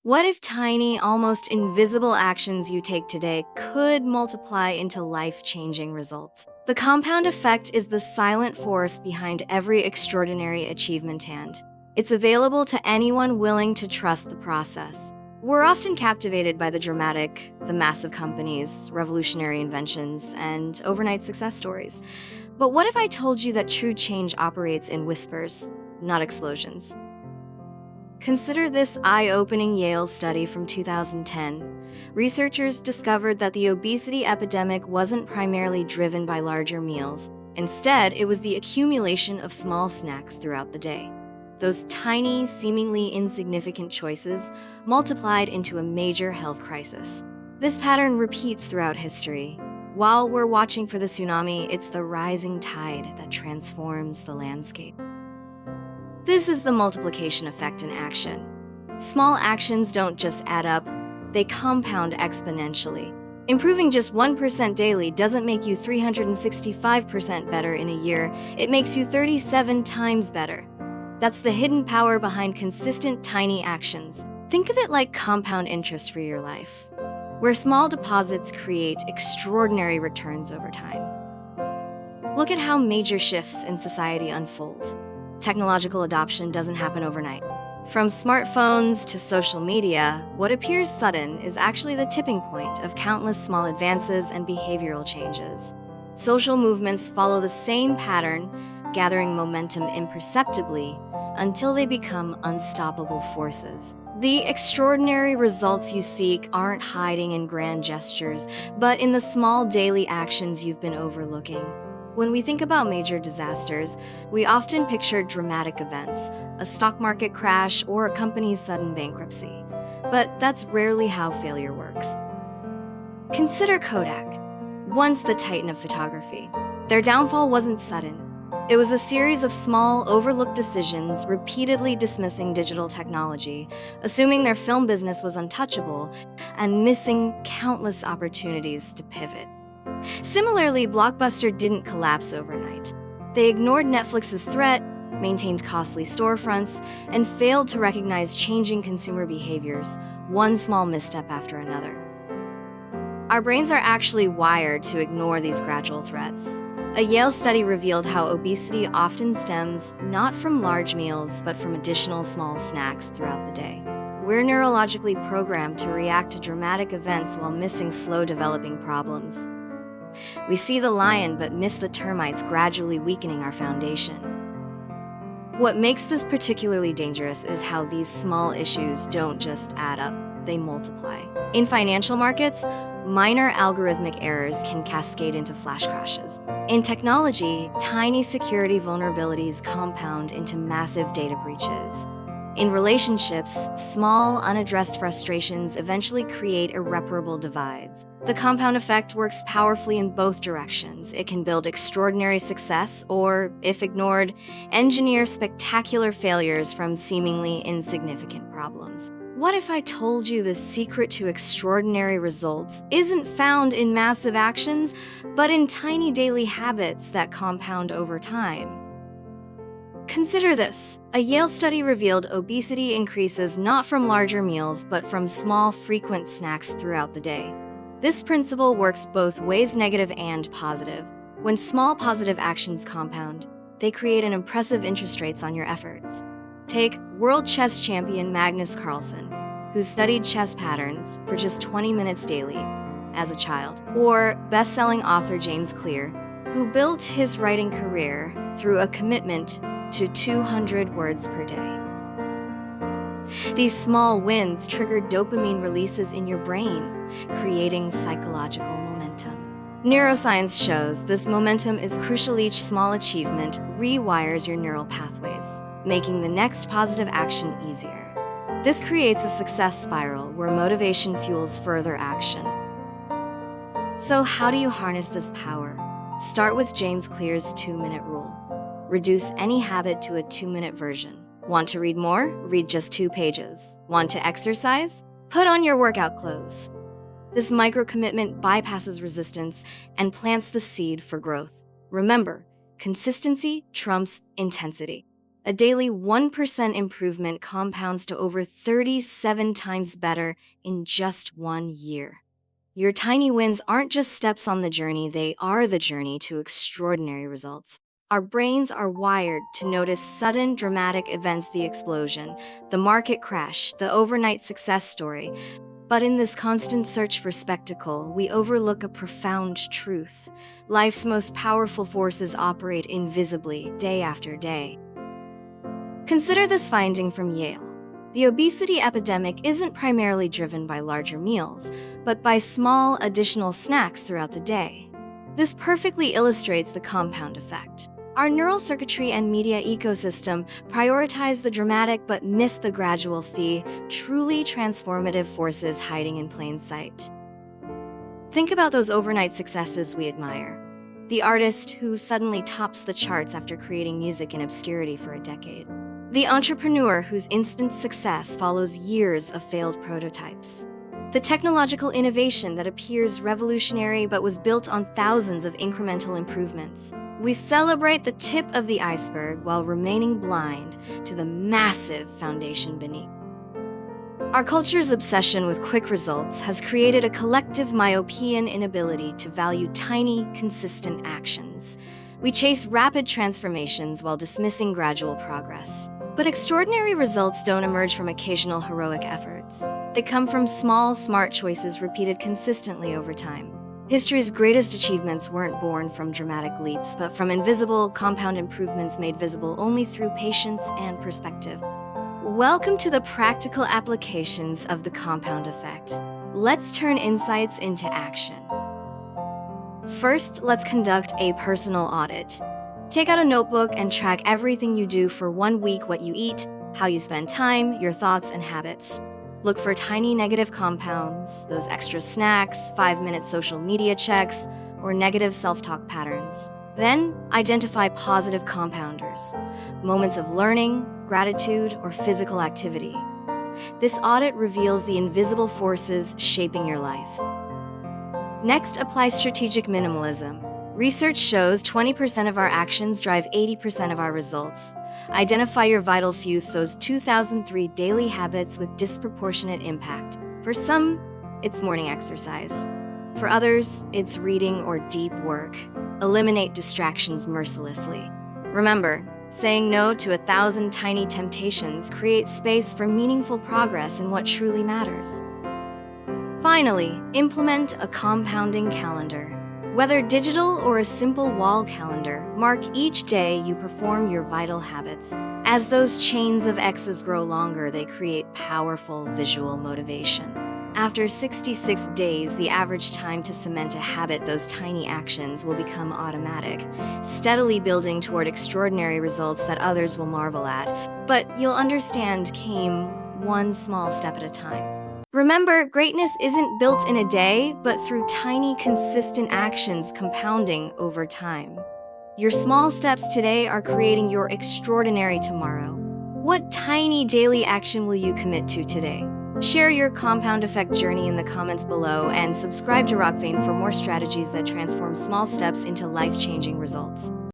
What if tiny, almost invisible actions you take today could multiply into life-changing results? The compound effect is the silent force behind every extraordinary achievement hand. It's available to anyone willing to trust the process. We're often captivated by the dramatic, the massive companies, revolutionary inventions, and overnight success stories. But what if I told you that true change operates in whispers, not explosions? Consider this eye-opening Yale study from 2010. Researchers discovered that the obesity epidemic wasn't primarily driven by larger meals. Instead, it was the accumulation of small snacks throughout the day. Those tiny, seemingly insignificant choices multiplied into a major health crisis. This pattern repeats throughout history. While we're watching for the tsunami, it's the rising tide that transforms the landscape. This is the multiplication effect in action. Small actions don't just add up, they compound exponentially. Improving just 1% daily doesn't make you 365% better in a year, it makes you 37 times better. That's the hidden power behind consistent tiny actions. Think of it like compound interest for your life, where small deposits create extraordinary returns over time. Look at how major shifts in society unfold. Technological adoption doesn't happen overnight. From smartphones to social media, what appears sudden is actually the tipping point of countless small advances and behavioral changes. Social movements follow the same pattern, gathering momentum imperceptibly until they become unstoppable forces. The extraordinary results you seek aren't hiding in grand gestures, but in the small daily actions you've been overlooking. When we think about major disasters, we often picture dramatic events, a stock market crash, or a company's sudden bankruptcy. But that's rarely how failure works. Consider Kodak, once the titan of photography. Their downfall wasn't sudden. It was a series of small, overlooked decisions, repeatedly dismissing digital technology, assuming their film business was untouchable, and missing countless opportunities to pivot. Similarly, Blockbuster didn't collapse overnight. They ignored Netflix's threat, maintained costly storefronts, and failed to recognize changing consumer behaviors, one small misstep after another. Our brains are actually wired to ignore these gradual threats. A Yale study revealed how obesity often stems not from large meals, but from additional small snacks throughout the day. We're neurologically programmed to react to dramatic events while missing slow-developing problems. We see the lion but miss the termites gradually weakening our foundation. What makes this particularly dangerous is how these small issues don't just add up, they multiply. In financial markets, minor algorithmic errors can cascade into flash crashes. In technology, tiny security vulnerabilities compound into massive data breaches. In relationships, small, unaddressed frustrations eventually create irreparable divides. The compound effect works powerfully in both directions. It can build extraordinary success or, if ignored, engineer spectacular failures from seemingly insignificant problems. What if I told you the secret to extraordinary results isn't found in massive actions, but in tiny daily habits that compound over time? Consider this. A Yale study revealed obesity increases not from larger meals, but from small, frequent snacks throughout the day. This principle works both ways, negative and positive. When small positive actions compound, they create an impressive interest rates on your efforts. Take world chess champion Magnus Carlsen, who studied chess patterns for just 20 minutes daily as a child, or best-selling author James Clear, who built his writing career through a commitment to 200 words per day. These small wins triggered dopamine releases in your brain, creating psychological momentum. Neuroscience shows this momentum is crucial. Each small achievement rewires your neural pathways, making the next positive action easier. This creates a success spiral where motivation fuels further action. So how do you harness this power? Start with James Clear's 2-minute rule. Reduce any habit to a 2-minute version. Want to read more? Read just 2 pages. Want to exercise? Put on your workout clothes. This micro-commitment bypasses resistance and plants the seed for growth. Remember, consistency trumps intensity. A daily 1% improvement compounds to over 37 times better in just 1 year. Your tiny wins aren't just steps on the journey, they are the journey to extraordinary results. Our brains are wired to notice sudden, dramatic events, the explosion, the market crash, the overnight success story. But in this constant search for spectacle, we overlook a profound truth. Life's most powerful forces operate invisibly, day after day. Consider this finding from Yale. The obesity epidemic isn't primarily driven by larger meals, but by small, additional snacks throughout the day. This perfectly illustrates the compound effect. Our neural circuitry and media ecosystem prioritize the dramatic but miss the gradual, truly transformative forces hiding in plain sight. Think about those overnight successes we admire. The artist who suddenly tops the charts after creating music in obscurity for a decade. The entrepreneur whose instant success follows years of failed prototypes. The technological innovation that appears revolutionary but was built on thousands of incremental improvements. We celebrate the tip of the iceberg while remaining blind to the massive foundation beneath. Our culture's obsession with quick results has created a collective myopian inability to value tiny, consistent actions. We chase rapid transformations while dismissing gradual progress. But extraordinary results don't emerge from occasional heroic efforts. They come from small, smart choices repeated consistently over time. History's greatest achievements weren't born from dramatic leaps, but from invisible, compound improvements made visible only through patience and perspective. Welcome to the practical applications of the compound effect. Let's turn insights into action. First, let's conduct a personal audit. Take out a notebook and track everything you do for 1 week: what you eat, how you spend time, your thoughts and habits. Look for tiny negative compounds, those extra snacks, 5-minute social media checks, or negative self-talk patterns. Then, identify positive compounders, moments of learning, gratitude, or physical activity. This audit reveals the invisible forces shaping your life. Next, apply strategic minimalism. Research shows 20% of our actions drive 80% of our results. Identify your vital few, those 2003 daily habits with disproportionate impact. For some, it's morning exercise. For others, it's reading or deep work. Eliminate distractions mercilessly. Remember, saying no to 1,000 tiny temptations creates space for meaningful progress in what truly matters. Finally, implement a compounding calendar. Whether digital or a simple wall calendar, mark each day you perform your vital habits. As those chains of X's grow longer, they create powerful visual motivation. After 66 days, the average time to cement a habit, those tiny actions, will become automatic, steadily building toward extraordinary results that others will marvel at. But you'll understand came one small step at a time. Remember, greatness isn't built in a day, but through tiny, consistent actions compounding over time. Your small steps today are creating your extraordinary tomorrow. What tiny daily action will you commit to today? Share your compound effect journey in the comments below and subscribe to RockChill for more strategies that transform small steps into life-changing results.